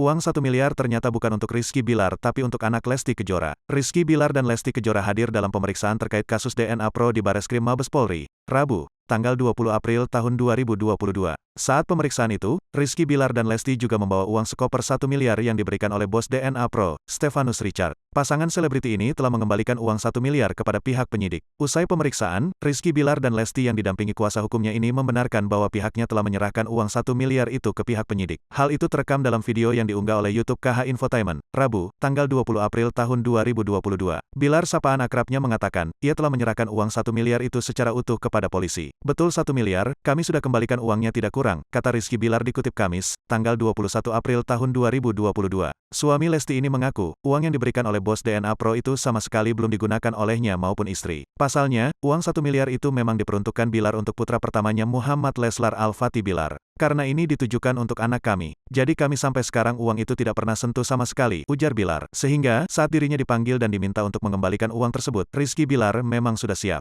Uang 1 miliar ternyata bukan untuk Rizky Bilar tapi untuk anak Lesti Kejora. Rizky Bilar dan Lesti Kejora hadir dalam pemeriksaan terkait kasus DNA Pro di Bareskrim Mabes Polri, Rabu, tanggal 20 April tahun 2022. Saat pemeriksaan itu, Rizky Bilar dan Lesti juga membawa uang sekoper 1 miliar yang diberikan oleh bos DNA Pro, Stefanus Richard. Pasangan selebriti ini telah mengembalikan uang 1 miliar kepada pihak penyidik. Usai pemeriksaan, Rizky Bilar dan Lesti yang didampingi kuasa hukumnya ini membenarkan bahwa pihaknya telah menyerahkan uang 1 miliar itu ke pihak penyidik. Hal itu terekam dalam video yang diunggah oleh YouTube KH Infotainment, Rabu, tanggal 20 April tahun 2022. Bilar sapaan akrabnya mengatakan, ia telah menyerahkan uang 1 miliar itu secara utuh kepada polisi. Betul 1 miliar, kami sudah kembalikan uangnya tidak kurang, kata Rizky Bilar dikutip Kamis, tanggal 21 April tahun 2022. Suami Lesti ini mengaku, uang yang diberikan oleh bos DNA Pro itu sama sekali belum digunakan olehnya maupun istri. Pasalnya, uang 1 miliar itu memang diperuntukkan Bilar untuk putra pertamanya Muhammad Leslar Al-Fatih Bilar. Karena ini ditujukan untuk anak kami. Jadi kami sampai sekarang uang itu tidak pernah sentuh sama sekali, ujar Bilar. Sehingga, saat dirinya dipanggil dan diminta untuk mengembalikan uang tersebut, Rizky Bilar memang sudah siap.